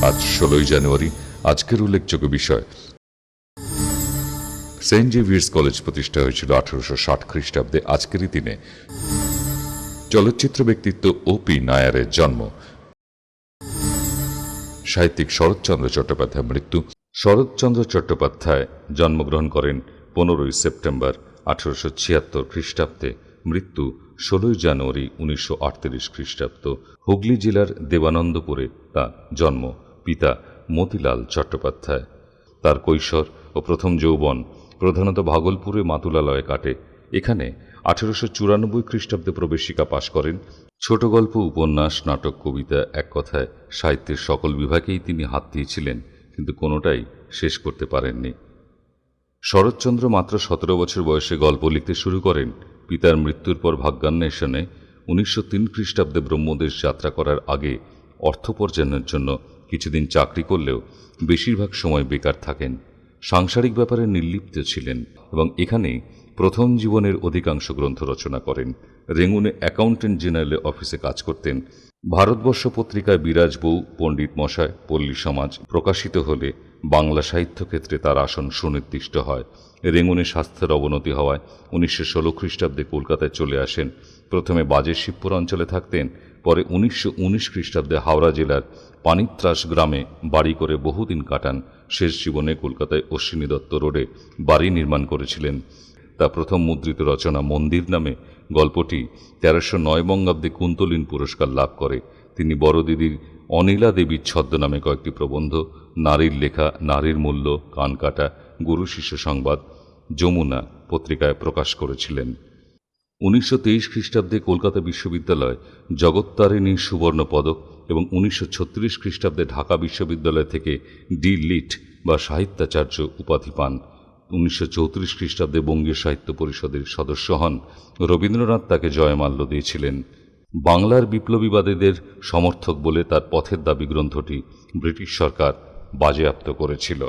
আজ 16ই জানুয়ারি। আজকের উল্লেখযোগ্য বিষয়, সেন্ট জেভিয়ার্স কলেজ প্রতিষ্ঠা হয়েছিল 1860 খ্রিস্টাব্দে। আজকেরই দিনে চলচ্চিত্র ব্যক্তিত্ব ও.পি. নায়ারের জন্ম। সাহিত্যিক শরৎচন্দ্র চট্টোপাধ্যায়ের মৃত্যু। শরৎচন্দ্র চট্টোপাধ্যায় জন্মগ্রহণ করেন 15ই সেপ্টেম্বর 1876 খ্রিস্টাব্দে। মৃত্যু 16ই জানুয়ারি 1938 খ্রিস্টাব্দ। হুগলি জেলার দেবানন্দপুরে তাঁর জন্ম। পিতা মতিলাল চট্টোপাধ্যায়। তার কৈশোর ও প্রথম যৌবন প্রধানত ভাগলপুরে মাতুলালয়ে কাটে। এখানে 1894 খ্রিস্টাব্দে প্রবেশিকা পাশ করেন। ছোট গল্প, উপন্যাস, নাটক, কবিতা, এক কথায় সাহিত্যের সকল বিভাগেই তিনি হাত দিয়েছিলেন, কিন্তু কোনোটাই শেষ করতে পারেননি। শরৎচন্দ্র মাত্র 17 বছর বয়সে গল্প লিখতে শুরু করেন। পিতার মৃত্যুর পর ভাগ্যান্বেষণে 1903 খ্রিস্টাব্দে ব্রহ্মদেশ যাত্রা করার আগে অর্থোপার্জনের জন্য কিছুদিন চাকরি করলেও বেশিরভাগ সময় বেকার থাকেন। সাংসারিক ব্যাপারে নির্লিপ্ত ছিলেন এবং এখানেই প্রথম জীবনের অধিকাংশ গ্রন্থ রচনা করেন। রেঙ্গুনে অ্যাকাউন্টেন্ট জেনারেলের অফিসে কাজ করতেন। ভারতবর্ষ পত্রিকায় বিরাজ বউ, পণ্ডিত মশায়, পল্লী সমাজ প্রকাশিত হলে বাংলা সাহিত্য ক্ষেত্রে তার আসন সুনির্দিষ্ট হয়। রেঙ্গুনে স্বাস্থ্যের অবনতি হওয়ায় 1916 খ্রিস্টাব্দে কলকাতায় চলে আসেন। প্রথমে বাজের শিবপুর অঞ্চলে থাকতেন, পরে 1919 খ্রিস্টাব্দে হাওড়া জেলার পানিত্রাস গ্রামে বাড়ি করে বহুদিন কাটান। শেষ জীবনে কলকাতায় অশ্বিনী দত্ত রোডে বাড়ি নির্মাণ করেছিলেন। তা প্রথম মুদ্রিত রচনা মন্দির নামে গল্পটি 1309 বঙ্গাব্দে কুন্তলীন পুরস্কার লাভ করে। তিনি বড় দিদির অনিলা দেবীর ছদ্মনামে কয়েকটি প্রবন্ধ, নারীর লেখা, নারীর মূল্য, কানকাটা, গুরু শিষ্য সংবাদ, যমুনা পত্রিকায় প্রকাশ করেছিলেন। 1923 খ্রিস্টাব্দে কলকাতা বিশ্ববিদ্যালয় জগত্তারিণী সুবর্ণ পদক এবং 1936 খ্রিস্টাব্দে ঢাকা বিশ্ববিদ্যালয় থেকে ডি লিট বা সাহিত্যাচার্য উপাধি পান। 1934 খ্রিস্টাব্দে বঙ্গীয় সাহিত্য পরিষদের সদস্য হন। রবীন্দ্রনাথ তাকে জয়মাল্য দিয়েছিলেন। বাংলার বিপ্লবীবাদীদের সমর্থক বলে তার পথের দাবি গ্রন্থটি ব্রিটিশ সরকার বাজেয়াপ্ত করেছিল।